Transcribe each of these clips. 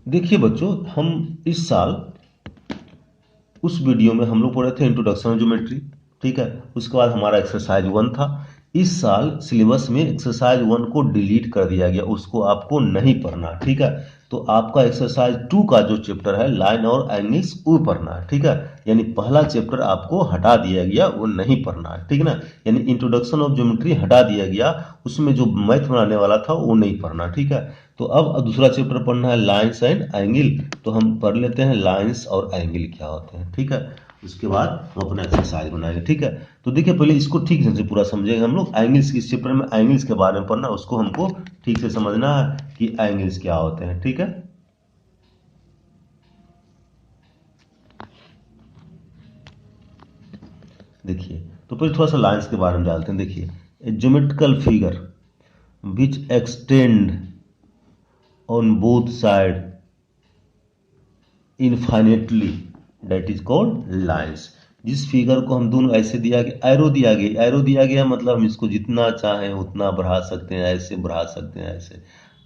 देखिए बच्चों, हम इस साल उस वीडियो में हम लोग पढ़े थे इंट्रोडक्शन ज्योमेट्री। ठीक है, उसके बाद हमारा एक्सरसाइज 1 था। इस साल सिलेबस में एक्सरसाइज 1 को डिलीट कर दिया गया, उसको आपको नहीं पढ़ना। ठीक है, तो आपका एक्सरसाइज 2 का जो चैप्टर है लाइन और एंगल्स वो पढ़ना है। ठीक है, यानी पहला चैप्टर आपको हटा दिया गया, वो नहीं पढ़ना है। ठीक है ना, यानी इंट्रोडक्शन ऑफ ज्योमेट्री हटा दिया गया, उसमें जो मैथ बनाने वाला था वो नहीं पढ़ना। ठीक है, तो अब दूसरा चैप्टर पढ़ना है लाइन्स एंड एंगल। तो हम पढ़ लेते हैं लाइन्स और एंगल क्या होते हैं। ठीक है, उसके बाद हम अपना एक्सरसाइज बनाएंगे। ठीक है, तो देखिए पहले इसको ठीक से पूरा समझेंगे हम लोग। एंगल्स इस चैप्टर में एंगल्स के बारे में पढ़ना, उसको हमको ठीक से समझना है कि एंगल्स क्या होते हैं। ठीक है, देखिए तो पहले थोड़ा सा लाइन्स के बारे में जानते हैं। देखिए, geometrical figure which extend on both side infinitely that is called lines. जिस फिगर को हम दोनों ऐसे दिया गया, एरो दिया गया मतलब हम इसको जितना चाहें उतना बढ़ा सकते हैं, ऐसे बढ़ा सकते हैं, ऐसे।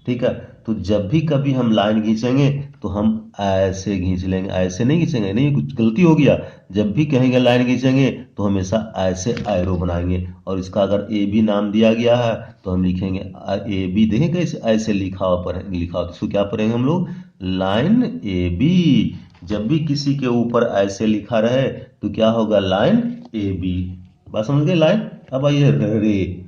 ठीक है, तो जब भी कभी हम लाइन खींचेंगे तो हम ऐसे खींच लेंगे, ऐसे नहीं खींचेंगे, नहीं कुछ गलती हो गया। जब भी कहेंगे लाइन खींचेंगे तो हमेशा ऐसे एरो बनाएंगे। और इसका अगर ए बी नाम दिया गया है तो हम लिखेंगे ए बी। देखें कैसे ऐसे लिखा हुआ लिखा हो, तो इसको क्या पढ़ेंगे हम लोग, लाइन ए बी। जब भी किसी के ऊपर ऐसे लिखा रहे तो क्या होगा, लाइन ए बी। बात समझ गए, लाइन। अब आइए रे।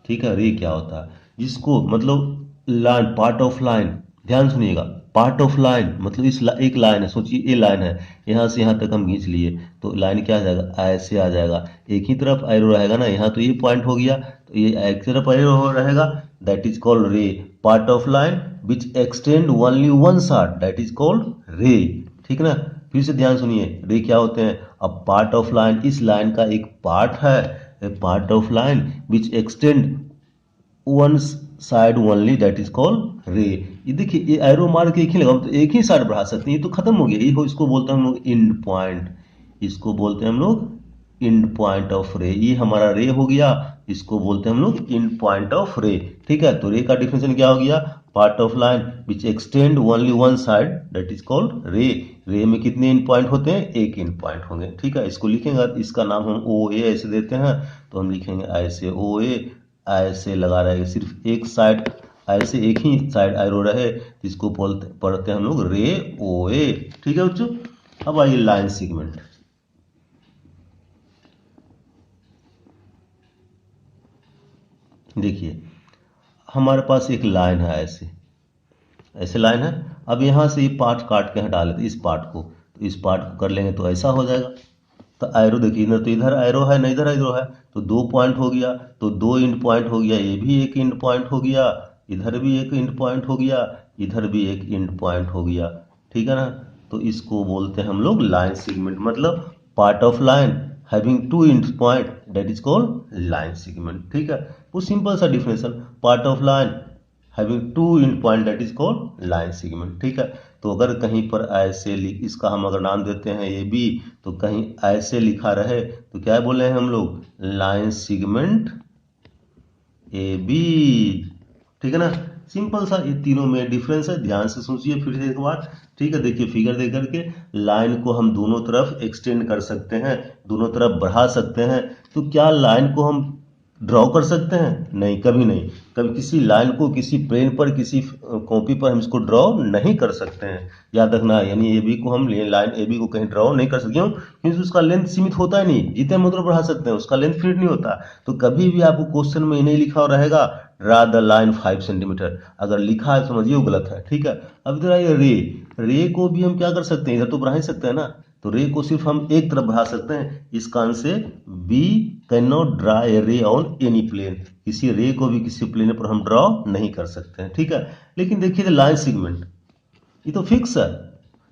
ठीक है, रे क्या होता है, जिसको मतलब लाइन, पार्ट ऑफ लाइन। ध्यान सुनिएगा, पार्ट ऑफ लाइन मतलब एक लाइन है, सोचिए ये लाइन है, यहाँ से यहाँ तक हम खींच लिए तो लाइन क्या आ जाएगा, ऐसे आ जाएगा। एक ही तरफ एरो रहेगा ना, यहाँ तो ये पॉइंट हो गया तो ये एक तरफ एरो रहेगा, दैट इज कॉल्ड रे। Part of line which extend only one side that is called रे। ठीक ना, फिर से ध्यान सुनिए, रे क्या होते हैं। अब पार्ट ऑफ लाइन, इस लाइन का एक पार्ट है, part of line which extend one side only that is called रे। ये देखिए, ये एरो मार के एक ही लगा तो एक ही साइड बढ़ा सकते हैं, ये तो खत्म हो गया। ये हो, इसको बोलते हैं हम लोग इंड पॉइंट, इसको बोलते हैं हम लोग इंड पॉइंट ऑफ रे। ये हमारा रे हो गया, इसको बोलते हैं हम लोग इंड पॉइंट ऑफ रे। ठीक है, तो रे का डिफिनेशन क्या हो गया, part of line which extend only one side that is called रे। रे में कितने इंड पॉइंट होते हैं, एक इंड पॉइंट होंगे। ठीक है, इसको लिखेंगे, इसका नाम हम ओ ए ऐसे देते हैं, तो हम लिखेंगे ऐसे ओ ए, ऐसे लगा रहेगा, सिर्फ एक साइड ऐसे एक ही साइड एरो रहे, इसको पढ़ते हैं हम लोग रे ओ ए। ठीक है बच्चों, अब आइए लाइन सेगमेंट। देखिए, हमारे पास एक लाइन है, ऐसे ऐसे लाइन है। अब यहाँ से ये पार्ट काट के हटा लेते, इस पार्ट को, तो इस पार्ट को कर लेंगे तो ऐसा हो जाएगा। तो एरो देखिए, इधर तो इधर एरो है, ना इधर एरो है, तो 2 पॉइंट हो गया, तो 2 इंड पॉइंट हो गया, ये भी एक इंड पॉइंट हो गया, इधर भी एक इंड पॉइंट हो गया, इधर भी एक इंड पॉइंट हो गया। ठीक है ना, तो इसको बोलते हैं हम लोग लाइन सेगमेंट, मतलब part of line having 2 end point that is called line segment. ठीक है, वो सिंपल सा definition, part of line having 2 end point that is called line segment. ठीक है, तो अगर कहीं पर ऐसे इसका हम अगर नाम देते हैं ए बी, तो कहीं ऐसे लिखा रहे तो क्या बोले हैं हम लोग, लाइन सेगमेंट ए बी। ठीक है ना, सिंपल सा, ये तीनों में डिफरेंस है, ध्यान से सोचिए फिर से एक बार। ठीक है, देखिए फिगर देख करके, लाइन को हम दोनों तरफ एक्सटेंड कर सकते हैं, दोनों तरफ बढ़ा सकते हैं। तो क्या लाइन को हम ड्रॉ कर सकते हैं, नहीं, कभी नहीं। कभी किसी लाइन को किसी प्लेन पर, किसी कॉपी पर हम इसको ड्रॉ नहीं कर सकते हैं, याद रखना। यानी ए बी को हम लाइन ए बी को कहीं ड्रॉ नहीं कर सकते, क्यों, क्योंकि उसका लेंथ सीमित होता है नहीं, जितने हम उतना बढ़ा सकते हैं, उसका लेंथ फिनिट नहीं होता। तो कभी भी आपको क्वेश्चन में नहीं लिखा रहेगा ड्रा द लाइन 5 सेंटीमीटर, अगर लिखा है समझिए वो गलत है। ठीक है, अब इधर आइए रे। रे को भी हम क्या कर सकते हैं, इधर तो बढ़ा ही सकते हैं ना, तो रे को सिर्फ हम एक तरफ बढ़ा सकते हैं। इस कान से B can not draw a ray on any plane, किसी रे को भी किसी प्लेन पर हम ड्रॉ नहीं कर सकते हैं। ठीक है, लेकिन देखिए लाइन सेगमेंट, ये तो फिक्स है,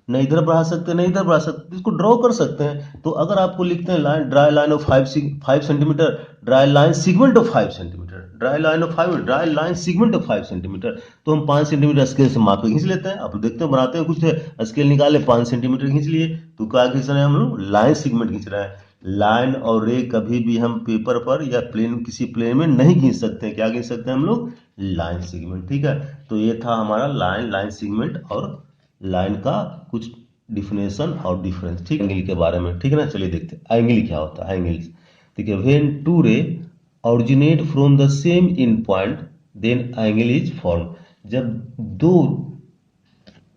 नहीं इधर बढ़ा सकते नहीं इधर बढ़ा सकते, इसको ड्रॉ कर सकते हैं। तो अगर आपको लिखते हैं line, dry line of 5 centimetre, dry line segment of 5 centimetre, dry line of 5, dry line segment of 5 centimetre, तो हम 5 सेंटीमीटर स्केल से माप के खींच लेते हैं। अब देखते हैं, बनाते हैं कुछ, स्केल निकाले 5 सेंटीमीटर खींच लिए, तो क्या खींच रहे हैं हम लोग, लाइन सीगमेंट खींच रहे हैं। लाइन और रे कभी भी हम पेपर पर या प्लेन, किसी प्लेन में नहीं खींच सकते हैं, क्या खींच सकते हैं हम लोग, लाइन सेगमेंट। ठीक है, तो ये था हमारा लाइन सेगमेंट और लाइन का कुछ डिफिनेशन और डिफरेंस। ठीक, एंगल के बारे में। ठीक है ना, चलिए देखते हैं एंगल क्या होता है। एंगल ठीक है, when two ray originate from the same end point then angle is form. जब दो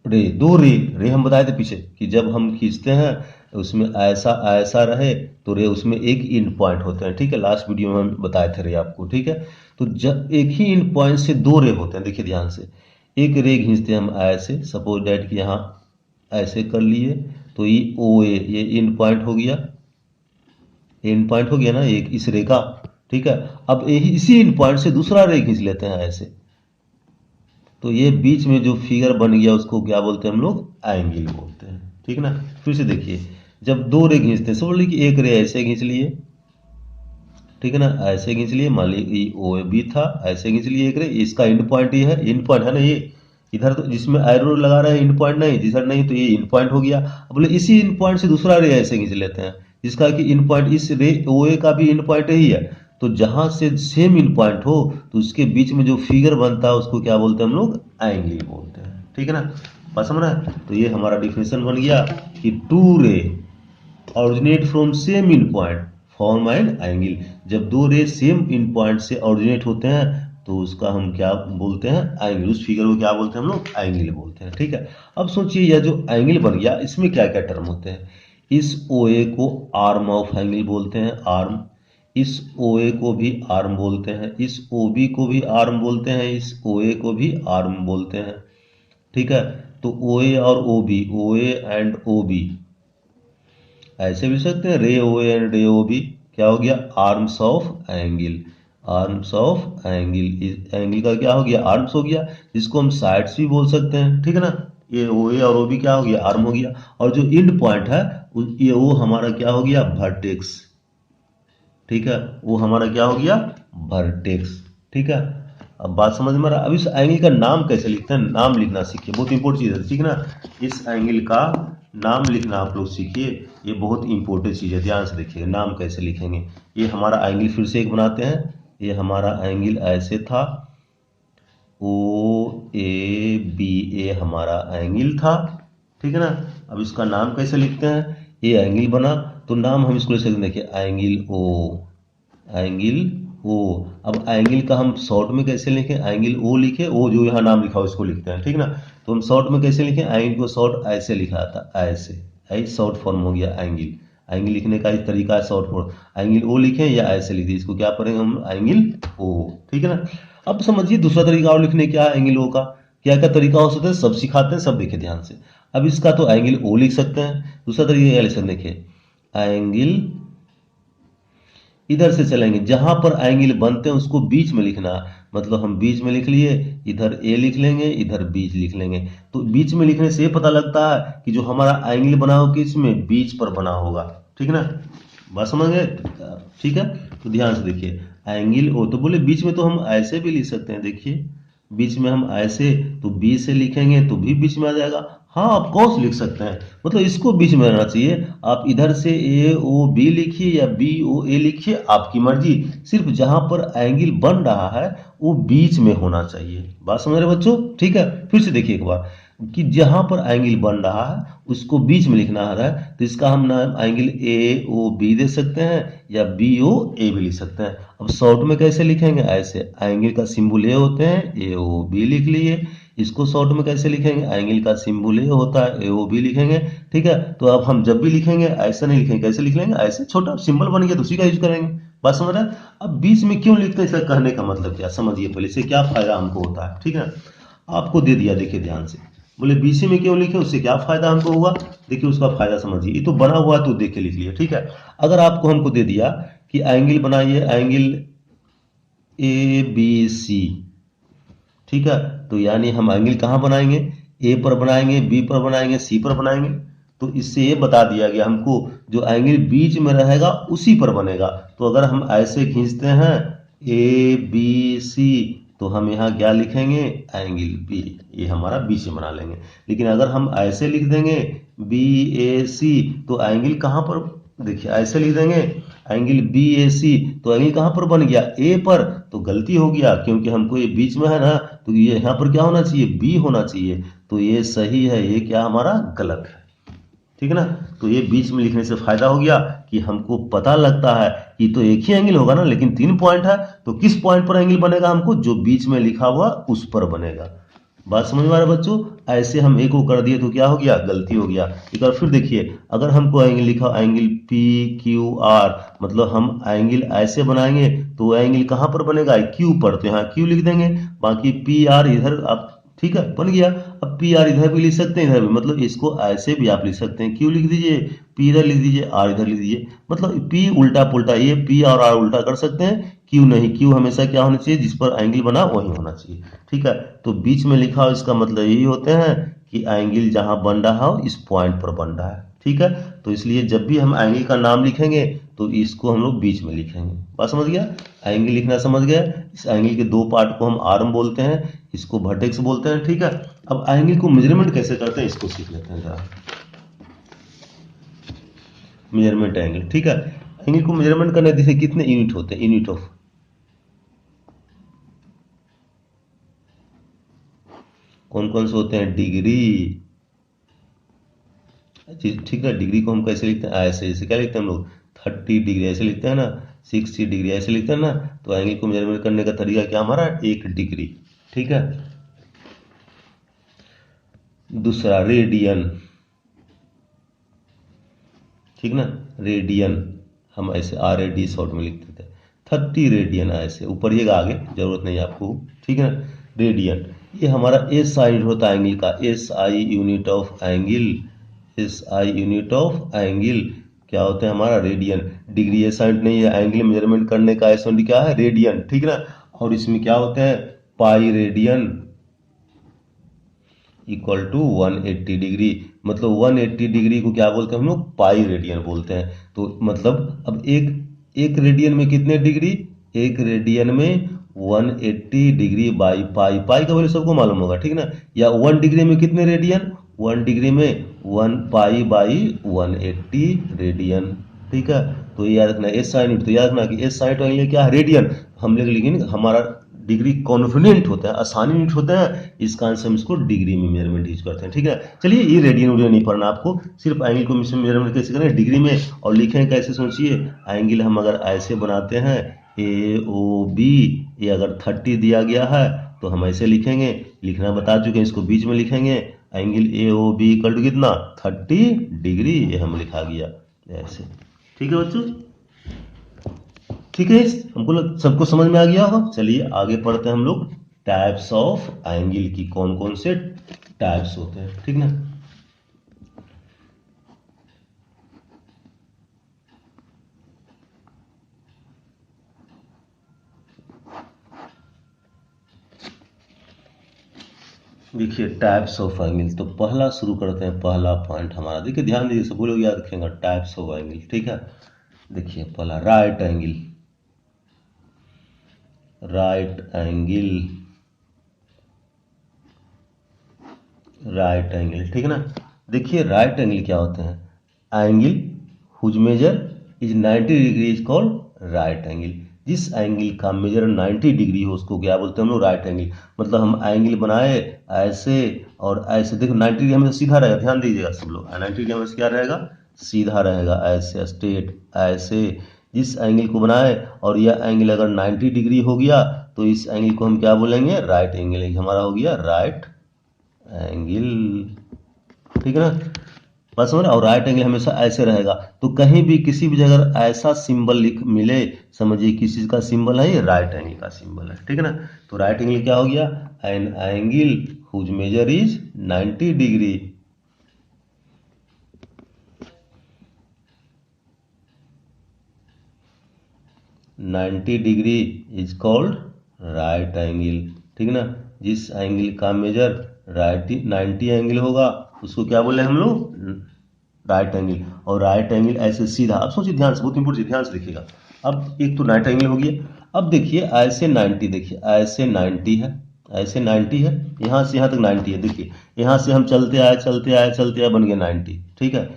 रे हम बताए थे पीछे कि जब हम खींचते हैं उसमें ऐसा ऐसा रहे तो रे उसमें एक इन पॉइंट होते हैं। ठीक है, लास्ट वीडियो में हम बताए थे रे आपको। ठीक है, तो जब एक ही इन पॉइंट से दो रे होते हैं, देखिए ध्यान से, एक रे खींचते हैं हम ऐसे, सपोज डैट कि यहाँ ऐसे कर लिए, तो ये ओ ए ये इन पॉइंट हो गया, इन पॉइंट हो गया ना एक इस रे का। ठीक है, अब यही इसी इन पॉइंट से दूसरा रे खींच लेते हैं ऐसे, तो ये बीच में जो फिगर बन गया उसको क्या बोलते हैं हम लोग, एंगल बोलते हैं। ठीक है ना, फिर से देखिए, जब दो रे खींचते हैं, समझ लीजिए कि एक रे ऐसे खींच लिए, ठीक है ना, ऐसे खींच लिए, मान लीजिए ओ बी था, ऐसे खींच लिए एक रे, इसका इंड पॉइंट ये है, इंड पॉइंट है ना ये, इधर तो जिसमें एरो लगा रहा है इंड पॉइंट नहीं, जिधर नहीं तो ये इंड पॉइंट हो गया। अब बोले इसी इंड पॉइंट से दूसरा रे ऐसे खींच लेते हैं, जिसका कि इंड पॉइंट इस रे ओ ए का भी इंड पॉइंट यही है, तो जहां से सेम इंड पॉइंट हो तो उसके बीच में जो फिगर बनता है उसको क्या बोलते हैं हम लोग, एंगल बोलते हैं। ठीक है ना, बात समझ रहा है। तो ये हमारा डिफिनेशन बन गया कि to ray originate from same end point form an angle. जब दो रे सेम इन पॉइंट से ऑरिजिनेट होते हैं तो उसका हम क्या बोलते हैं, एंगल। उस फिगर को क्या बोलते हैं हम लोग, एंगल बोलते हैं। ठीक है, अब सोचिए यह जो एंगल बन गया इसमें क्या क्या टर्म होते हैं। इस ओ ए को आर्म ऑफ एंगल बोलते हैं, आर्म। इस ओ ए को भी आर्म बोलते हैं, इस ओ बी को भी आर्म बोलते हैं, इस ओ ए को भी आर्म बोलते हैं। ठीक है, तो ओ ए और O B, O A and O B ऐसे भी सकते हैं, रे ओ एंड रे ओ बी, क्या हो गया, arms of angle. Arms of angle, angle का क्या हो गया, आर्म्स हो गया, जिसको हम साइड्स भी बोल सकते हैं। ठीक है ना, ये ओ ए और ओ बी क्या हो गया, आर्म हो गया, और जो इंड पॉइंट है ये वो हमारा क्या हो गया, वर्टेक्स। ठीक है, वो हमारा क्या हो गया, वर्टेक्स। ठीक है, अब बात समझ में आ रहा। अब इस एंगल का नाम कैसे लिखते हैं, नाम लिखना सीखिए, बहुत इंपॉर्टेंट चीज़ है। ठीक है ना, इस एंगल का नाम लिखना आप लोग सीखिए, ये बहुत इंपॉर्टेंट चीज़ है, ध्यान से देखिएगा नाम कैसे लिखेंगे। ये हमारा एंगल फिर से एक बनाते हैं, ये हमारा एंगल ऐसे था, ओ ए बी ए हमारा एंगल था। ठीक है ना, अब इसका नाम कैसे लिखते हैं, ये एंगल बना तो नाम हम इसको ले सकते हैं, देखिए एंगल ओ, एंगल ओ। अब एंगल का हम शॉर्ट में कैसे लिखें, एंगल ओ लिखे, ओ जो यहाँ नाम लिखा हो इसको लिखते हैं। ठीक ना, तो हम शॉर्ट में कैसे लिखें, एंगल को शॉर्ट ऐसे लिखा था, ऐसे, ऐसे शॉर्ट फॉर्म हो गया एंगल। एंगल लिखने का एक तरीका है शॉर्ट फॉर्म, एंगल ओ लिखें या ऐसे लिख दिए, इसको क्या पढ़ेंगे हम, एंगल ओ। ठीक है ना, अब समझिए दूसरा तरीका और लिखने क्या है एंगल ओ का, क्या क्या तरीका हो सकता है, सब सिखाते हैं, सब देखिए ध्यान से। अब इसका तो एंगल ओ लिख सकते हैं, दूसरा तरीका क्या लिख सकते हैं, देखिए एंगल, इधर से चलेंगे, जहां पर एंगल बनते हैं उसको बीच में लिखना, मतलब हम बीच में लिख लिए, इधर ए लिख लेंगे, इधर बीच लिख लेंगे। तो बीच में लिखने से ये पता लगता है कि जो हमारा एंगल बना हो किस में, बीच पर बना होगा। ठीक ना, बात समझ गए। ठीक है, तो ध्यान से देखिए एंगल ओ, तो बोले बीच में तो हम ऐसे भी लिख सकते हैं, देखिए बीच में हम ऐसे, तो बी से लिखेंगे तो भी बीच में आ जाएगा। हाँ, आप कौन से लिख सकते हैं, मतलब इसको बीच में रहना चाहिए। आप इधर से ए ओ बी लिखिए या बी ओ ए लिखिए, आपकी मर्जी, सिर्फ जहां पर एंगल बन रहा है वो बीच में होना चाहिए। बात समझ रहे बच्चों। ठीक है, फिर से देखिए एक बार कि जहां पर एंगल बन रहा है उसको बीच में लिखना है, तो इसका हम नाम एंगल ए ओ बी दे सकते हैं या बी ओ ए भी लिख सकते हैं। अब शॉर्ट में कैसे लिखेंगे, ऐसे एंगल का सिंबल ए होते हैं, ए ओ बी लिख लिए। इसको शॉर्ट में कैसे लिखेंगे, एंगल का सिंबल ए होता है, ए ओ बी लिखेंगे। ठीक है, तो अब हम जब भी लिखेंगे ऐसे नहीं लिखेंगे, कैसे लिख लेंगे, ऐसे छोटा सिंबल बन गया तो उसी का यूज करेंगे। बात समझ रहे हैं। अब बीच में क्यों लिखते हैं, इसका कहने का मतलब क्या समझिए पहले, इससे क्या फायदा हमको होता है। ठीक है, आपको दे दिया, देखिए ध्यान से, बोले बीसी में क्यों लिखे, उससे क्या फायदा हमको होगा, देखिए उसका फायदा समझिए। ये तो बना हुआ तो देख के लिख लिया। ठीक है, अगर आपको हमको दे दिया कि एंगल बनाइए, एंगल ए बी सी, ठीक है, तो यानी हम एंगल कहाँ बनाएंगे, ए पर बनाएंगे, बी पर बनाएंगे, सी पर बनाएंगे। तो इससे ये बता दिया गया हमको जो एंगल बीच में रहेगा उसी पर बनेगा। तो अगर हम ऐसे खींचते हैं ए बी सी, तो हम यहाँ क्या लिखेंगे, एंगल बी, ये हमारा बीच में बना लेंगे। लेकिन अगर हम ऐसे लिख देंगे बी ए सी, तो एंगल कहाँ पर, देखिए ऐसे लिख देंगे, एंगल बी ए सी, तो एंगल कहाँ पर बन गया, ए पर। तो गलती हो गया क्योंकि हमको ये बीच में है ना, तो ये यहाँ पर क्या होना चाहिए, बी होना चाहिए। तो ये सही है, ये क्या हमारा गलत है, ठीक है ना। तो ये बीच में लिखने से फायदा हो गया कि हमको पता लगता है कि तो एक ही एंगल होगा ना, लेकिन 3 पॉइंट है, तो किस पॉइंट पर एंगल बनेगा हमको, जो बीच में लिखा हुआ उस पर बनेगा। बात समझ में आ रहा है बच्चों। ऐसे हम ए को कर दिए तो क्या हो गया, गलती हो गया। एक बार फिर देखिए, अगर हमको एंगल लिखा एंगल पी क्यू आर, मतलब हम एंगल ऐसे बनाएंगे तो एंगल कहाँ पर बनेगा, क्यू पर, तो यहाँ क्यू लिख देंगे, बाकी पी आर इधर आप, ठीक है, बन गया। अब पी आर इधर भी लिख सकते हैं, इधर भी, मतलब इसको ऐसे भी आप लिख सकते हैं, क्यू लिख दीजिए, पी इधर लिख दीजिए, आर इधर लिख दीजिए, मतलब पी उल्टा पुल्टा, ये पी और आर उल्टा कर सकते हैं, क्यू नहीं, क्यू हमेशा क्या होना चाहिए, जिस पर एंगल बना वही होना चाहिए, ठीक है। तो बीच में लिखा हो इसका मतलब यही होते हैं कि एंगल जहां बन रहा हो इस पॉइंट पर बन रहा है, ठीक है। तो इसलिए जब भी हम एंगल का नाम लिखेंगे तो इसको हम लोग बीच में लिखेंगे। बात समझ गया, एंगल लिखना समझ गए। इस एंगल के 2 पार्ट को हम आर्म बोलते हैं, इसको वर्टेक्स बोलते हैं, ठीक है। अब एंगल को मेजरमेंट कैसे करते हैं इसको सीख लेते हैं जरा। मेजरमेंट एंगल, ठीक है। एंगल को मेजरमेंट करने देखिए कितने यूनिट होते हैं, यूनिट ऑफ, कौन कौन से होते हैं, डिग्री, ठीक है। डिग्री को हम कैसे लिखते हैं, ऐसे, जैसे क्या लिखते हैं हम लोग, 30 डिग्री ऐसे लिखते हैं ना, 60 डिग्री ऐसे लिखते हैं ना। तो एंगल को मेजरमेंट करने का तरीका क्या हमारा, 1 डिग्री, ठीक है। दूसरा रेडियन, ठीक ना, रेडियन हम ऐसे आर ए डी शॉर्ट में लिखते थे, 30 रेडियन ऐसे, ऊपर ये आगे जरूरत नहीं आपको, ठीक है ना। रेडियन ये हमारा एस आई यूनिट होता है एंगल का, S I unit of angle, S I unit of angle क्या होता है हमारा, रेडियन। डिग्री एस यूनिट नहीं है, एंगल मेजरमेंट करने का एस यूनिट क्या है, रेडियन, ठीक ना। और इसमें क्या होते हैं, pi radian equal to 180 degree, मतलब 180 डिग्री को क्या बोलते हैं हम लोग, पाई रेडियन बोलते हैं। तो मतलब अब एक रेडियन में कितने डिग्री, एक रेडियन में 180 डिग्री बाई पाई, पाई का वैल्यू सबको मालूम होगा, ठीक ना। या 1 डिग्री में कितने रेडियन, 1 डिग्री में 1 पाई बाई 180 रेडियन, ठीक है। तो ये याद रखना, एस साइन तो याद रखना कि एस साइन एंगल क्या है, रेडियन। हम लोग लेकिन हमारा डिग्री कॉन्फिडेंट होता है, आसानी यूनिट होता है, इस कारण से हम इसको डिग्री में मेजरमेंट यूज करते हैं, ठीक है। चलिए ये रेडियन वूडियन नहीं पढ़ना आपको, सिर्फ एंगल को मेजरमेंट कैसे करें, डिग्री में, और लिखें कैसे, सोचिए। एंगल हम अगर ऐसे बनाते हैं ए ओ बी, ये अगर 30 दिया गया है तो हम ऐसे लिखेंगे, लिखना बता चुके हैं, इसको बीच में लिखेंगे, angle A O B equal to कितना, 30 डिग्री, ये हम लिखा गया ऐसे, ठीक है बच्चों, ठीक है। हमको सबको समझ में आ गया होगा। चलिए आगे पढ़ते हैं हम लोग, टाइप्स ऑफ एंगल की कौन कौन से टाइप्स होते हैं, ठीक ना। देखिए टाइप्स ऑफ एंगल, तो पहला शुरू करते हैं, पहला पॉइंट हमारा, देखिए ध्यान दीजिए, सब लोग याद रखेंगे टाइप्स ऑफ एंगल, ठीक है। देखिए पहला right angle, right angle, right angle, ठीक है ना। देखिए राइट एंगल क्या होते हैं, angle whose measure is 90 degree is called right angle. जिस एंगल का मेजर 90 डिग्री हो उसको क्या बोलते हैं हम लोग, राइट एंगल। मतलब हम एंगल बनाए ऐसे और ऐसे, देखो 90 डिग्री हमें सीधा रहेगा, ध्यान दीजिएगा सब लोग, 90 डिग्री हमें क्या रहेगा, सीधा रहेगा, ऐसे स्ट्रेट ऐसे। जिस एंगल को बनाए और यह एंगल अगर 90 डिग्री हो गया तो इस एंगल को हम क्या बोलेंगे, राइट एंगल, हमारा हो गया राइट एंगल, ठीक है ना। बात समझ। और राइट एंगल हमेशा ऐसे रहेगा, तो कहीं भी किसी भी जगह ऐसा सिंबल लिख मिले, समझिए किस चीज का सिंबल है, ये राइट एंगल का सिंबल है, ठीक है ना। तो राइट एंगल क्या हो गया, an angle whose measure is 90 degree, is called right angle, ठीक है ना। जिस एंगल का मेजर राइट 90 एंगल होगा उसको क्या बोले हम लोग, राइट एंगल। और राइट एंगल ऐसे सीधा, अब सोचिए ध्यान से, बहुत इंपॉर्टेंट, ध्यान से देखिएगा। अब एक तो राइट एंगल हो गया, अब देखिए ऐसे 90, देखिए ऐसे 90 है, ऐसे 90 है, यहाँ से यहाँ तक 90 है, देखिए यहाँ से हम चलते आए चलते आए चलते आए, बन गया 90, ठीक है।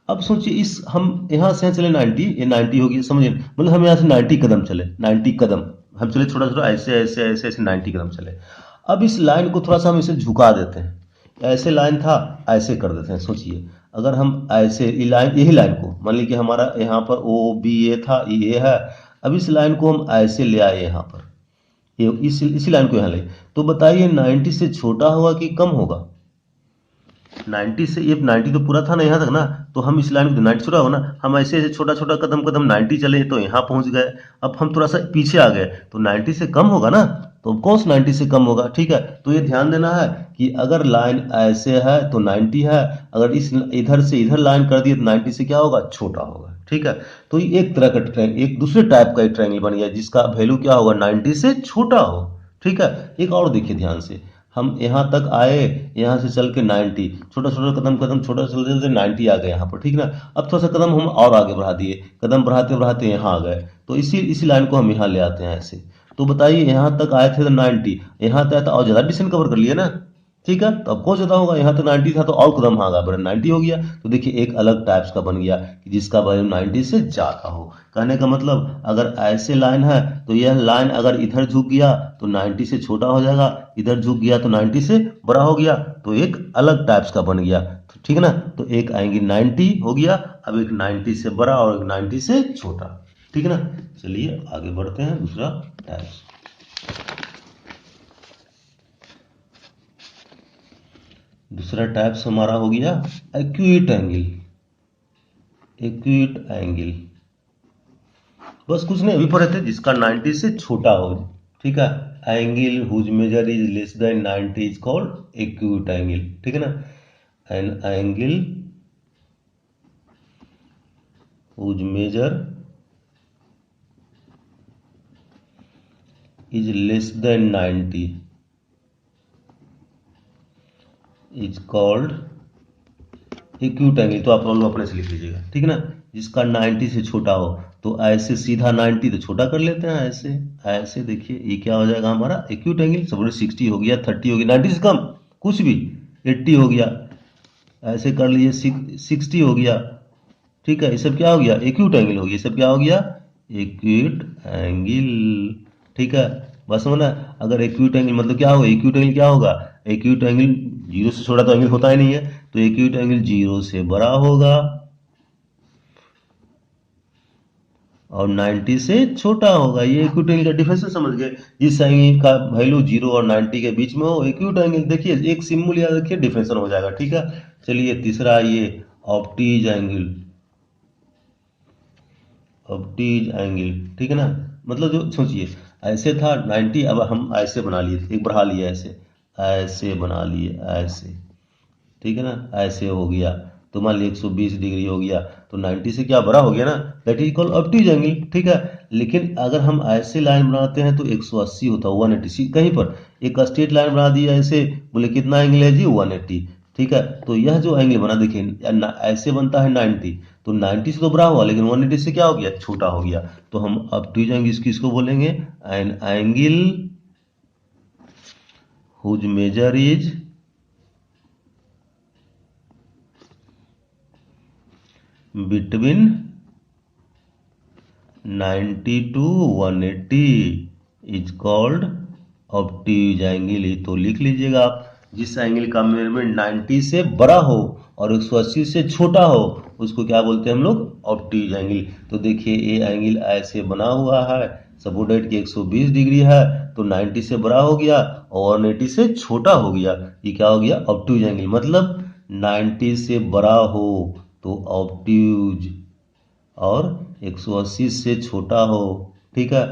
अब सोचिए इस हम यहाँ से चले 90, ये 90 होगी, समझिए मतलब हम यहाँ से 90 कदम चले, 90 कदम हम चले, छोटा छोटा ऐसे ऐसे ऐसे ऐसे 90 कदम चले। अब इस लाइन को थोड़ा सा हम इसे झुका देते हैं, ऐसे लाइन था ऐसे कर देते हैं। सोचिए अगर हम ऐसे लाइन, यही लाइन को मान लीजिए कि हमारा यहाँ पर ओ बी ए था, ये है, अब इस लाइन को हम ऐसे ले आए यहाँ पर, ये इसी लाइन को यहाँ ले, तो बताइए 90 से छोटा होगा कि कम होगा? 90 से, ये 90 तो पूरा था ना यहाँ तक ना, तो हम इस लाइन को 90 छोटा होगा ना, हम ऐसे ऐसे छोटा छोटा कदम कदम 90 चले तो यहाँ पहुंच गए। अब हम थोड़ा सा पीछे आ गए तो 90 से कम होगा ना, तो ऑफकोर्स 90 से कम होगा। ठीक है, तो ये ध्यान देना है कि अगर लाइन ऐसे है तो 90 है, अगर इस इधर से इधर लाइन कर दिए तो 90 से क्या होगा, छोटा होगा। ठीक है, तो ये एक तरह का ट्रायंगल, एक दूसरे टाइप का एक ट्रायंगल बन गया जिसका वैल्यू क्या होगा, 90 से छोटा हो। ठीक है, एक और देखिए ध्यान से, हम यहाँ तक आए, यहाँ से चल के 90, छोटा छोटा कदम कदम छोटा चलते चलते 90 आ गए यहाँ पर। ठीक ना, अब थोड़ा सा कदम हम और आगे बढ़ा दिए, कदम बढ़ाते बढ़ाते यहाँ आ गए, तो इसी लाइन को हम यहाँ ले आते हैं ऐसे। तो बताइए यहाँ तक आए थे तो 90, यहाँ तक आया था और ज़्यादा डिस्टेंस कवर कर लिए ना। ठीक है, तो अब कौन ज़्यादा होगा, यहाँ तो 90 था तो और कदम आगा बढ़ा 90 हो गया, तो देखिए एक अलग टाइप्स का बन गया कि जिसका वैल्यू 90 से ज़्यादा हो। कहने का मतलब अगर ऐसे लाइन है तो यह लाइन अगर इधर झुक गया तो 90 से छोटा हो जाएगा, इधर झुक गया तो 90 से बड़ा हो गया, तो एक अलग टाइप्स का बन गया। तो ठीक है ना, तो एक आएंगे 90 हो गया, अब एक 90 से बड़ा और एक 90 से छोटा। ठीक है ना, चलिए आगे बढ़ते हैं दूसरा टाइप्स। दूसरा टाइप्स हमारा हो गया एक्यूट एंगल। एक्यूट एंगल बस कुछ नहीं, अभी पढ़े थे, जिसका 90 से छोटा हो। ठीक है, angle whose measure is less than 90 is called acute angle. ठीक है ना, an angle whose measure is less than 90 is called acute angle. तो आप लोग अपने से लिख लीजिएगा। ठीक है ना, जिसका 90 से छोटा हो, तो ऐसे सीधा 90 तो छोटा कर लेते हैं ऐसे ऐसे, देखिए ये क्या हो जाएगा हमारा एक्यूट एंगल। सपोज 60 हो गया, 30 हो गया, 90 से कम कुछ भी, 80 हो गया, ऐसे कर लीजिए, 60 हो गया। ठीक है, ये सब क्या हो गया, एक्यूट एंगल हो गया, ये सब क्या हो गया, एक्यूट एंगल। ठीक है, बस समझना, अगर एक्यूट एंगल मतलब क्या होगा, एक्यूट एंगल क्या होगा, एक्यूट एंगल जीरो से छोटा तो एंगल होता ही नहीं है, तो एक्यूट एंगल जीरो से बड़ा होगा और 90 से छोटा होगा। ये एक्यूट एंगल का डिफरेंस समझ गए, जिस एंगल का वैल्यू 0 और 90 के बीच में हो एक्यूट एंगल। देखिए एक सिंबल याद रखिए, डिफरेंशियल हो जाएगा। ठीक है, चलिए तीसरा ये ऑप्टीज एंगल। ऑप्टीज एंगल, ठीक है ना, मतलब जो सोचिए ऐसे था 90, अब हम ऐसे बना लिए, एक बढ़ा लिए ऐसे, ऐसे बना लिए ऐसे। ठीक है ना, ऐसे हो गया, तो मान लीजिए 120 डिग्री हो गया, तो 90 से क्या बड़ा हो गया ना, that is called obtuse angle. ठीक है, लेकिन अगर हम ऐसे लाइन बनाते हैं तो 180 होता है, 180 कहीं पर एक स्ट्रेट लाइन बना दिया ऐसे, बोले कितना एंगल है जी, 180। ठीक है, तो यह जो एंगल बना देखिए ऐसे बनता है 90, तो 90 से तो बड़ा हुआ लेकिन 180 से क्या हो गया, छोटा हो गया, तो हम ऑप्टीज एंगल किसको बोलेंगे, an angle whose measure is between 90 to 180 is called obtuse angle. तो लिख लीजिएगा आप, जिस एंगल का मेजरमेंट 90 से बड़ा हो और 180 से छोटा हो उसको क्या बोलते हैं हम लोग, ऑप्टीज एंगल। तो देखिए ये एंगल ऐसे बना हुआ है, सपोज कि 120 डिग्री है, तो 90 से बड़ा हो गया और 180 से छोटा हो गया, ये क्या हो गया, ऑप्टीज एंगल। मतलब 90 से बड़ा हो तो ऑप्ट्यूज और 180 से छोटा हो। ठीक है,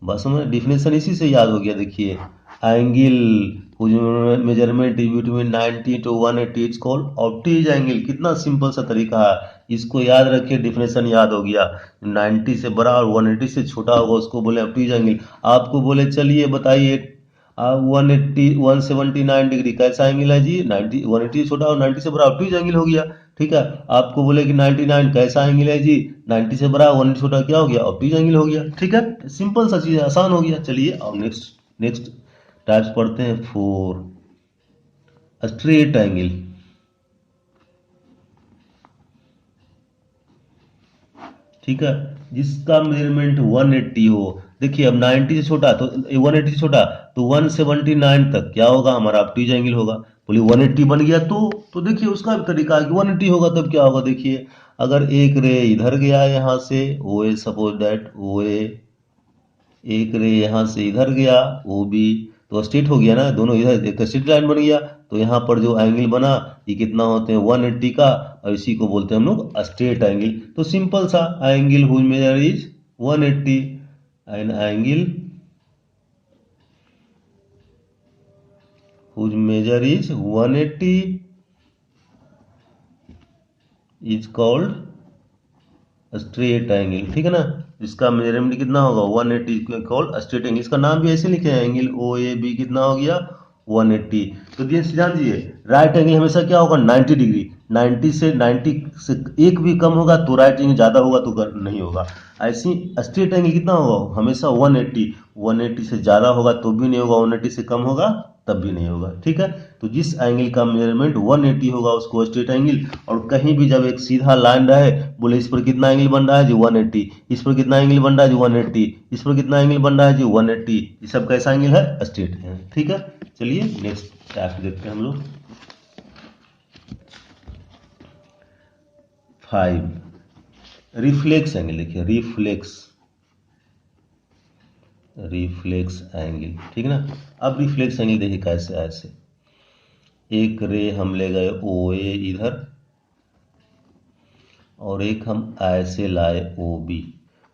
बस हमें डिफिनेशन इसी से याद हो गया। देखिए angle measurement is between 90 to 180 is called obtuse angle. कितना सिंपल सा तरीका है, इसको याद रखिए, डिफिनेशन याद हो गया। 90 से बड़ा और 180 से छोटा होगा उसको बोले ऑप्टीज एंगल। आपको बोले चलिए बताइए 179 डिग्री कैसा एंगल है जी, 90 180 से छोटा और 90 से बड़ा ऑप्टीज एंगल हो गया। ठीक है, आपको बोले कि 99 कैसा एंगल है जी, 90 से बड़ा 180 छोटा क्या हो गया, ऑप्टीज एंगल हो गया। ठीक है, सिंपल सा चीज, आसान हो गया। चलिए अब नेक्स्ट नेक्स्ट टाइप्स पढ़ते हैं। 4 स्ट्रेट एंगल। ठीक है, जिसका मेजरमेंट 180 हो। देखिए अब 90 से छोटा तो 180 से छोटा तो 179 तक क्या होगा हमारा ऑब्टयूज एंगल होगा। बोलिए 180 बन गया तो देखिए उसका भी तरीका है कि 180 होगा तब क्या होगा। देखिए अगर एक रे इधर गया यहाँ से ओ ए, सपोज दैट ओ ए, एक रे यहाँ से इधर गया ओ बी, तो स्ट्रेट हो गया ना, दोनों इधर एक स्ट्रेट लाइन बन गया। तो यहाँ पर जो एंगल बना ये कितना होते हैं 180 का, और इसी को बोलते हैं हम लोग स्ट्रेट एंगल। तो सिंपल सा angle whose measure is 180 and angle whose measure is 180 is called straight angle. ठीक है ना, इसका मेजरमेंट कितना होगा 180 कॉल्ड स्ट्रेट एंगल। इसका नाम भी ऐसे लिखे हैं एंगल ओ ए बी, कितना हो गया 180। तो ध्यान दीजिए राइट एंगल हमेशा क्या होगा 90 डिग्री। 90 से एक भी कम होगा तो राइट एंगल ज़्यादा होगा तो नहीं होगा। ऐसी स्ट्रेट एंगल कितना होगा हमेशा 180। 180 से ज़्यादा होगा तो भी नहीं होगा, 180 से कम होगा तब भी नहीं होगा। ठीक है, तो जिस एंगल का मेजरमेंट 180 होगा उसको स्ट्रेट एंगल। और कहीं भी जब एक सीधा लाइन रहे, बोले इस पर कितना एंगल बन रहा है जी 180, इस पर कितना एंगल बन रहा है जी 180, इस पर कितना एंगल बन रहा है जी 180, ये सब कैसा एंगल है स्ट्रेट है। ठीक है, चलिए नेक्स्ट टाइप देखते हैं हम लोग। 5 रिफ्लेक्स एंगल। देखिए रिफ्लेक्स एंगल, ठीक है ना। अब रिफ्लेक्स एंगल देखिए कैसे, ऐसे एक रे हम ले गए ओ ए इधर और एक हम ऐसे लाए ओ बी,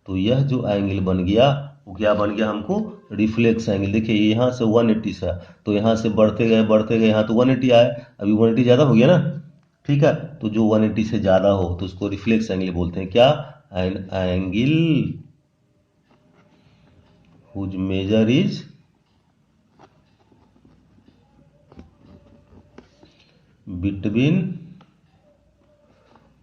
तो यह जो एंगल बन गया वो क्या बन गया हमको रिफ्लेक्स एंगल। देखिए यहाँ से 180 से तो यहाँ से बढ़ते गए यहाँ तो 180 आए, अभी 180 ज़्यादा हो गया ना। ठीक है, तो जो 180 से ज़्यादा हो तो उसको रिफ्लेक्स एंगल बोलते हैं। क्या, an angle whose measure is between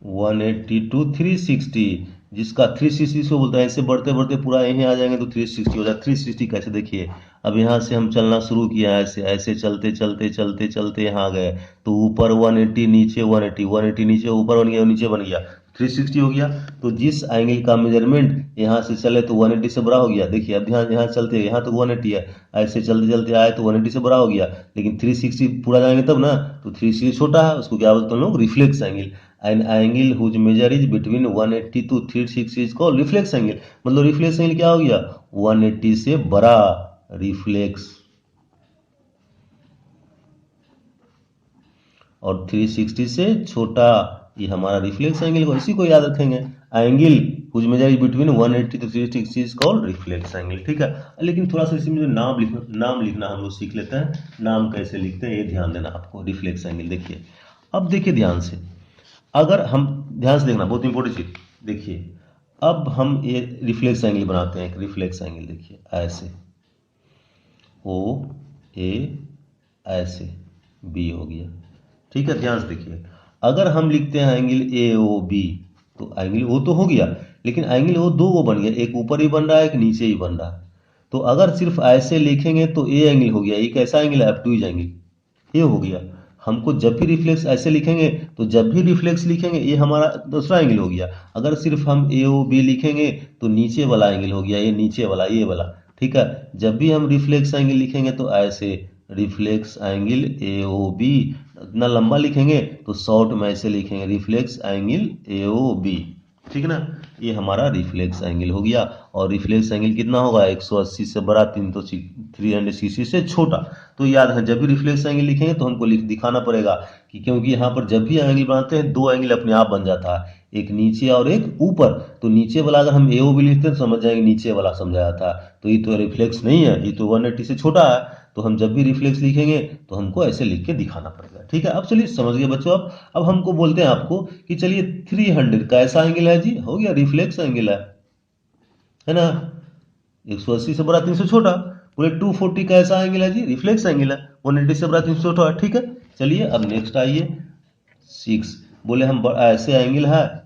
180 to 360, जिसका 360 को बोलते हैं। ऐसे बढ़ते बढ़ते पूरा यहीं आ जाएंगे तो 360 हो जाए। 360 कैसे, देखिए अब यहाँ से हम चलना शुरू किया, ऐसे ऐसे चलते चलते चलते चलते यहाँ गए तो ऊपर 180 नीचे 180, 180 नीचे ऊपर बन गया, नीचे बन गया 360 हो गया। तो जिस एंगल का मेजरमेंट यहाँ से चले तो 180 से बड़ा हो गया। देखिए अब ध्यान, यहाँ चलते यहाँ तो 180 है, ऐसे चलते चलते आए तो 180 से बड़ा हो गया, लेकिन 360 पूरा जाएंगे तब ना, तो 360 छोटा है, उसको क्या बोलते हैं हम लोग reflex angle. An angle whose measure is between 180 to 360 is called reflex angle. मतलब रिफ्लेक्स एंगल क्या हो गया 180 से बड़ा रिफ्लेक्स, और 360 से छोटा, ये हमारा रिफ्लेक्स एंगल को, इसी को याद रखेंगे। Angle whose measure is between 180 to 360 is called reflex angle. ठीक है, लेकिन थोड़ा सा इसमें नाम लिखना हम लोग सीख लेते हैं। नाम कैसे लिखते हैं ये ध्यान देना आपको। रिफ्लेक्स एंगल देखिए, अब देखिए ध्यान से, अगर हम ध्यान से देखना, बहुत इंपॉर्टेंट चीज। देखिए अब हम ये रिफ्लेक्स एंगल बनाते हैं, एक रिफ्लेक्स एंगल देखिए ऐसे ओ ए, ऐसे बी हो गया। ठीक है, ध्यान से देखिए, अगर हम लिखते हैं एंगल ए ओ बी तो एंगल ओ तो हो गया, लेकिन एंगल ओ दो वो बन गया, एक ऊपर ही बन रहा है एक नीचे ही बन रहा है। तो अगर सिर्फ ऐसे लिखेंगे तो ए एंगल हो गया, ये कैसा एंगल है ऑब्टयूज एंगल, ये हो गया। हमको जब भी रिफ्लेक्स ऐसे लिखेंगे तो जब भी रिफ्लेक्स लिखेंगे ये हमारा दूसरा एंगल हो गया। अगर सिर्फ हम ए ओ बी लिखेंगे तो नीचे वाला एंगल हो गया, ये नीचे वाला, ये वाला। ठीक है, जब भी हम रिफ्लेक्स एंगल लिखेंगे तो ऐसे reflex angle A O B, इतना लंबा लिखेंगे तो शॉर्ट में ऐसे लिखेंगे reflex angle A O B. ठीक है ना, ये हमारा रिफ्लेक्स एंगल हो गया। और रिफ्लेक्स एंगल कितना होगा 180 से बड़ा, 360 से छोटा। तो याद है जब भी रिफ्लेक्स एंगल लिखेंगे तो हमको दिखाना पड़ेगा कि, क्योंकि यहाँ पर जब भी एंगल बनाते हैं दो एंगल अपने आप बन जाता है, एक नीचे और एक ऊपर। तो नीचे वाला अगर हम ए ओ बी लिखते हैं तो समझ जाएंगे नीचे वाला समझाया था, तो ये तो रिफ्लेक्स नहीं है, ये तो 180 से छोटा है। तो हम जब भी रिफ्लेक्स लिखेंगे तो हमको ऐसे लिख के दिखाना पड़ेगा। ठीक है, अब चलिए समझ गए बच्चों। अब हमको बोलते हैं आपको कि चलिए 300 कैसा एंगल है जी, हो गया रिफ्लेक्स एंगल है ना। 180 से बड़ा 300 छोटा। बोले 240 कैसा एंगल है जी, रिफ्लेक्स एंगल है, 180 से बड़ा 300 छोटा है। ठीक है, चलिए अब नेक्स्ट आइए 6। बोले हम ऐसे एंगल है,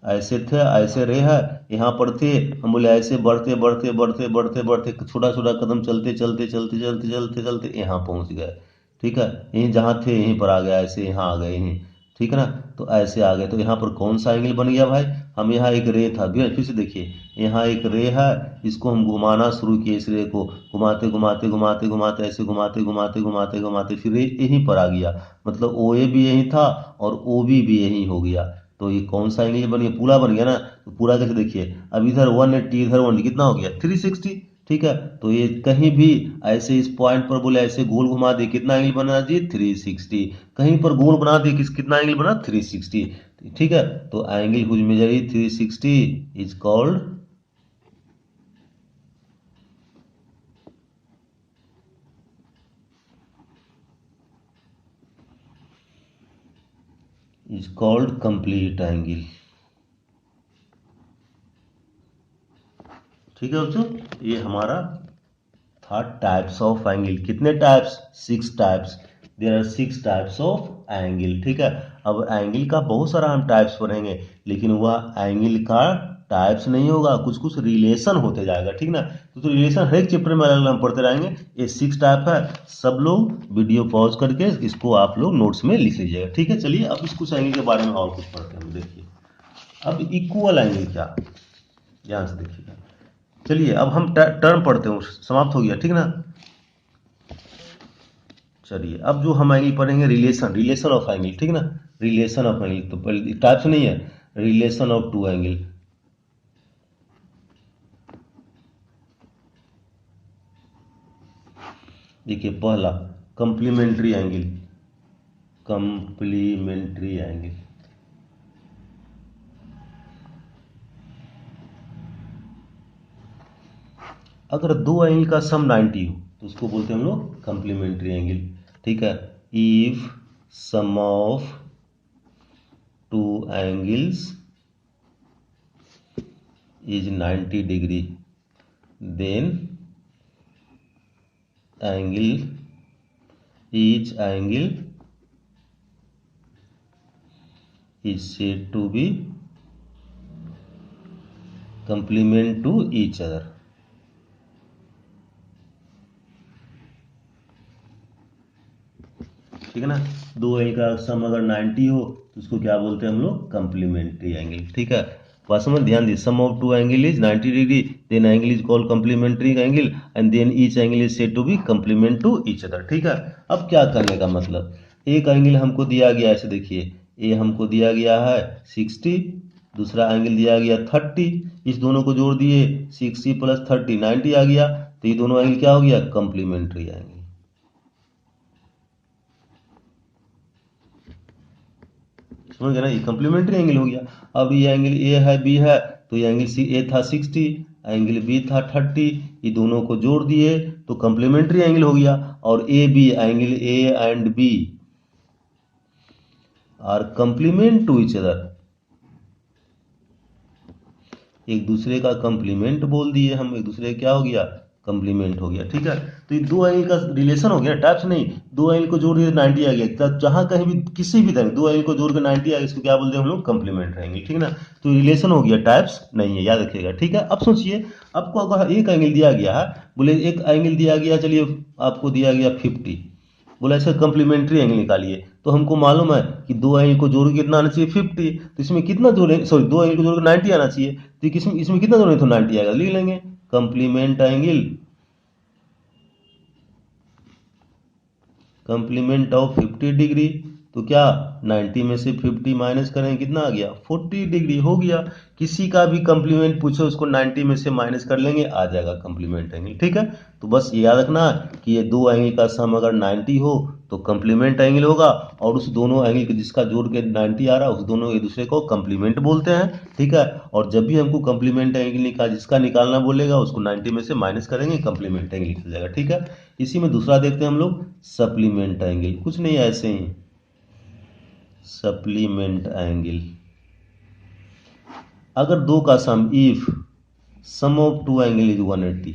ऐसे थे, ऐसे रहे है, यहाँ पर थे, हम बोले ऐसे बढ़ते बढ़ते बढ़ते बढ़ते बढ़ते छोटा छोटा कदम चलते चलते चलते चलते चलते चलते यहाँ पहुंच गए। ठीक है, यहीं जहाँ थे यहीं पर आ गया, ऐसे यहाँ आ गए यहीं, ठीक है ना। तो ऐसे आ गए, तो यहाँ पर कौन सा एंगल बन गया भाई, हम यहाँ एक रे था, फिर से देखिए यहाँ एक रे है, इसको हम घुमाना शुरू किए, इस रे को घुमाते घुमाते घुमाते घुमाते ऐसे घुमाते घुमाते घुमाते घुमाते फिर रे यहीं पर आ गया, मतलब ओ ए भी यहीं था और ओ बी भी यहीं हो गया। तो ये कौन सा एंगल बन गया, पूरा बन गया ना। तो पूरा कैसे देखिए, अब इधर 180 इधर 180 कितना हो गया 360, ठीक है। तो ये कहीं भी ऐसे इस पॉइंट पर बोले ऐसे गोल घुमा दे, कितना एंगल बना जी 360, कहीं पर गोल बना दे कितना एंगल बना 360, ठीक है। तो angle whose measure 360 is called complete angle, ठीक है बच्चों। ये हमारा था टाइप्स ऑफ एंगल, कितने types, 6 types, there are 6 types of angle, ठीक है। अब एंगल का बहुत सारा हम टाइप्स पढ़ेंगे, लेकिन वह एंगल का टाइप्स नहीं होगा, कुछ कुछ रिलेशन होते जाएगा, ठीक ना। तो रिलेशन हर एक चैप्टर में अलग अलग हम पढ़ते रहेंगे। ये 6 टाइप है, सब लोग वीडियो पॉज करके इसको आप लोग नोट्स में लिख लीजिएगा, ठीक है। चलिए अब इस कुछ एंगल के बारे में और कुछ पढ़ते हैं, देखिए अब इक्वल एंगल क्या, ध्यान से देखिएगा। चलिए अब हम टर्म पढ़ते हैं, समाप्त हो गया, ठीक ना। चलिए अब जो हम एंगल पढ़ेंगे रिलेशन ऑफ एंगल, ठीक ना। रिलेशन ऑफ एंगल, तो पहले टाइप्स नहीं है, रिलेशन ऑफ टू एंगल। देखिए पहला कंप्लीमेंट्री एंगल, कंप्लीमेंट्री एंगल, अगर दो एंगल का सम 90 हो तो उसको बोलते हैं हम लोग कंप्लीमेंट्री एंगल, ठीक है। If sum of two angles is 90 degree then each angle is said to be complement to each other, ठीक है ना। दो एंगल का सम अगर 90 हो तो उसको क्या बोलते हैं हम लोग, कंप्लीमेंट्री एंगल, ठीक है। बात समझ, ध्यान दी, sum of two angle is 90 degree then angle is called complementary angle and then each angle is said to be complement to each other, ठीक है। अब क्या करने का मतलब, एक एंगल हमको दिया गया, ऐसे देखिए ये हमको दिया गया है 60, दूसरा एंगल दिया गया 30, इस दोनों को जोड़ दिए 60 प्लस 30 90 आ गया, तो ये दोनों एंगल क्या हो गया, कंप्लीमेंट्री एंगल, समझ गए ना, ये कंप्लीमेंट्री एंगल हो गया। अब ये एंगल ए है बी है, तो ये एंगल सी ए था 60, एंगल बी था 30, ये दोनों को जोड़ दिए तो कंप्लीमेंट्री एंगल हो गया। और A B angle A and B are complement to each other, एक दूसरे का कंप्लीमेंट बोल दिए हम, एक दूसरे का क्या हो गया, कंप्लीमेंट हो गया, ठीक है। तो ये दो एंगल का रिलेशन हो गया, टाइप्स नहीं, दो एंगल को जोड़ दिए 90 आ गया, तब जहां कहीं भी किसी भी तरह दो एंगल को जोड़ के 90 आ गया, इसको क्या बोलते हैं हम लोग, कंप्लीमेंट एंगल, ठीक है ना। तो रिलेशन हो गया, टाइप्स नहीं है, याद रखिएगा, ठीक है। अब सोचिए आपको अगर एक एंगल दिया गया है, बोले एक एंगल दिया गया, चलिए आपको दिया गया 50, बोला इसका कंप्लीमेंट्री एंगल निकालिए, तो हमको मालूम है कि दो एंगल को जोड़ के कितना आना चाहिए 50, तो इसमें कितना जोड़े, सॉरी दो एंगल को जोड़ के 90 आना चाहिए, तो इसमें कितना जोड़े तो 90 आएगा, लिख लेंगे कंप्लीमेंट ऑफ 50 डिग्री, तो क्या 90 में से 50 माइनस करेंगे कितना आ गया 40 डिग्री हो गया। किसी का भी कंप्लीमेंट पूछो उसको 90 में से माइनस कर लेंगे, आ जाएगा कंप्लीमेंट एंगल, ठीक है। तो बस ये याद रखना कि ये दो एंगल का सम अगर 90 हो तो कंप्लीमेंट एंगल होगा, और उस दोनों एंगल के जिसका जोड़ के 90 आ रहा है उस दोनों एक दूसरे को कंप्लीमेंट बोलते हैं, ठीक है। और जब भी हमको कंप्लीमेंट एंगल जिसका निकालना बोलेगा उसको 90 में से माइनस करेंगे, कंप्लीमेंट एंगल निकल जाएगा, ठीक है। इसी में दूसरा देखते हैं हम लोग, सप्लीमेंट एंगल, कुछ नहीं ऐसे ही सप्लीमेंट एंगल, अगर दो का sum, if sum of two angle is 180,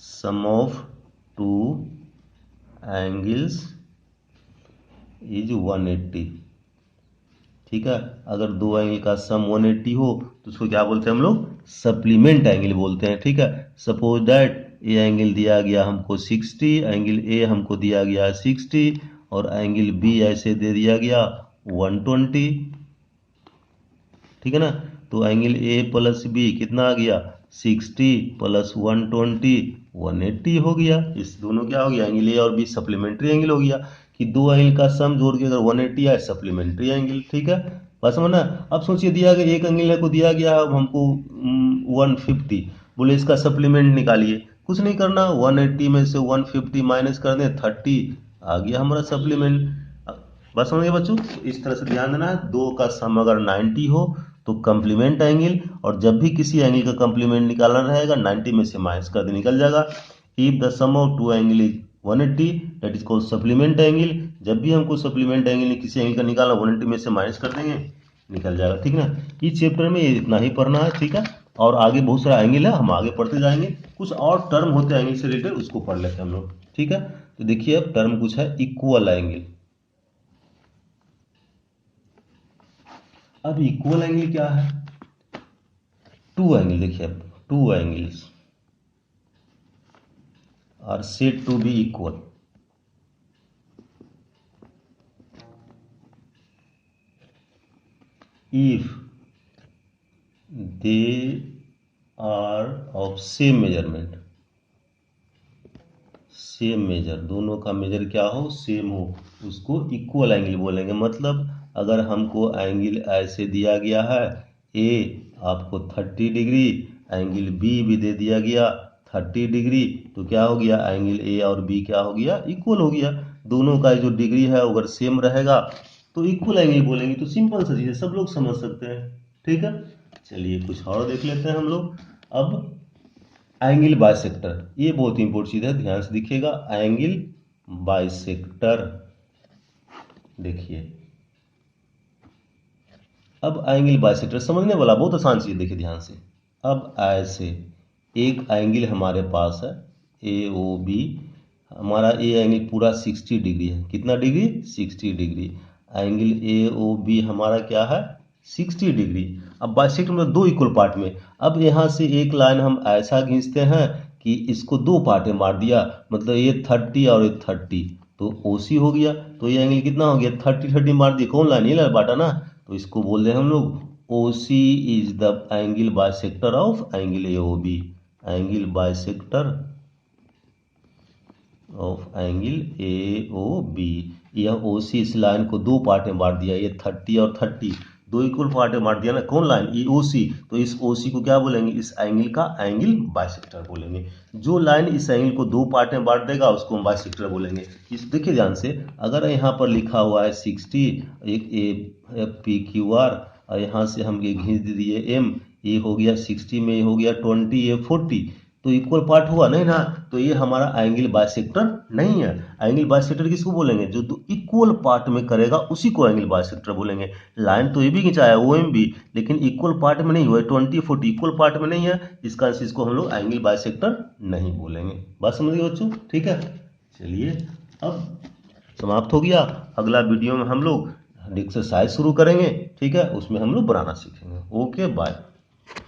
sum of two angles is 180, ठीक है। अगर दो एंगल का सम 180 हो तो उसको क्या बोलते हैं हम लोग, सप्लीमेंट एंगल बोलते हैं, ठीक है। सपोज दैट ये एंगल दिया गया हमको 60, एंगल ए हमको दिया गया 60 और एंगल बी ऐसे दे दिया गया 120, ठीक है ना। तो एंगल ए प्लस बी कितना आ गया 60 प्लस 120 180 हो गया। इस दोनों क्या हो गया, एंगल ए और बी सप्लीमेंट्री एंगल हो गया कि दो एंगल का सम जोड़ के अगर 180 आए सप्लीमेंट्री एंगल, ठीक है। बस समझना। अब सोचिए दिया गया एक एंगल को दिया गया अब हमको 150, बोले इसका सप्लीमेंट निकालिए। कुछ नहीं करना, 180 में से 150 माइनस कर दें 30, आ गया हमारा सप्लीमेंट। बस समझ गए बच्चों। इस तरह से ध्यान देना है, दो का सम अगर 90 हो तो कंप्लीमेंट एंगल, और जब भी किसी एंगल का कंप्लीमेंट निकालना रहेगा 90 में से माइनस कर दे निकल जाएगा। If the sum of two angle is 180 that is called supplement angle. जब भी हमको सप्लीमेंट एंगल किसी एंगल का निकालना 180 में से माइनस कर देंगे निकल जाएगा, ठीक ना। इस चैप्टर में इतना ही पढ़ना है, ठीक है। और आगे बहुत सारा एंगल है, हम आगे पढ़ते जाएंगे। कुछ और टर्म होते हैं एंगल से रिलेटेड, उसको पढ़ लेते हैं हम लोग, ठीक है। तो देखिए अब टर्म कुछ है इक्वल एंगल। अब इक्वल एंगल क्या है, टू एंगल, देखिए अब two angles are said to be equal if they are of same measurement, same measure, दोनों का मेजर क्या हो सेम हो, उसको इक्वल एंगल बोलेंगे। मतलब अगर हमको एंगल ऐसे दिया गया है ए आपको 30 डिग्री, एंगल बी भी दे दिया गया 30 डिग्री, तो क्या हो गया एंगल ए और बी क्या हो गया इक्वल हो गया। दोनों का जो डिग्री है अगर सेम रहेगा तो इक्वल एंगल बोलेंगे। तो सिंपल सा चीज़ है, सब लोग समझ सकते हैं, ठीक है। चलिए कुछ और देख लेते हैं हम लोग। अब एंगल बाइसेक्टर, ये बहुत इंपॉर्टेंट चीज़ है, ध्यान से देखिएगा। एंगल बाइसेक्टर, देखिए अब एंगल बाइसेक्टर समझने वाला बहुत आसान चीज़, देखिए ध्यान से। अब ऐसे एक एंगल हमारे पास है ए ओ बी, हमारा ए एंगल पूरा 60 डिग्री है। कितना degree 60 degree. Angle A O B हमारा क्या है 60 डिग्री। अब बाइसेक्टर में दो इक्वल पार्ट में, अब यहाँ से एक लाइन हम ऐसा खींचते हैं कि इसको दो पार्ट में बांट दिया, मतलब ये 30 और ये 30, तो ओसी हो गया। तो ये एंगल कितना हो गया 30 30 बांट दिया, कौन लाइन ये लाइन बांटा ना, तो इसको बोल रहे हैं हम लोग OC is the angle bisector of angle A O B. Angle bisector of angle A O B. यह ओ सी इस लाइन को दो पार्ट में बांट दिया, ये 30 और 30 दो इक्वल पार्ट में बांट दिया ना, कौन लाइन ई ओ सी, तो इस ओ सी को क्या बोलेंगे इस एंगल का एंगल बाइसेक्टर बोलेंगे। जो लाइन इस एंगल को दो पार्ट में बांट देगा उसको हम बाइसेक्टर बोलेंगे। इस देखिए ध्यान से, अगर यहाँ पर लिखा हुआ है 60 एक A F P Q R, और यहाँ से हम ये खींच दिए एम, ये हो गया 60 में, ये हो गया 20, ये 40, तो इक्वल पार्ट हुआ नहीं ना, तो ये हमारा एंगल बाइसेक्टर नहीं है। एंगल बाइसेक्टर किसको बोलेंगे जो दो इक्वल पार्ट में करेगा उसी को एंगल बाइसेक्टर बोलेंगे। लाइन तो ये भी खिंचाया ओ एम भी, लेकिन इक्वल पार्ट में नहीं हुआ, 20 40 इक्वल पार्ट में नहीं है, इसका इसको हम लोग एंगल बाइसेक्टर नहीं बोलेंगे। बात समझ गए बच्चों, ठीक है। चलिए अब समाप्त हो गया। अगला वीडियो में हम लोग एक्सरसाइज शुरू करेंगे, ठीक है, उसमें हम लोग बनाना सीखेंगे। Okay bye.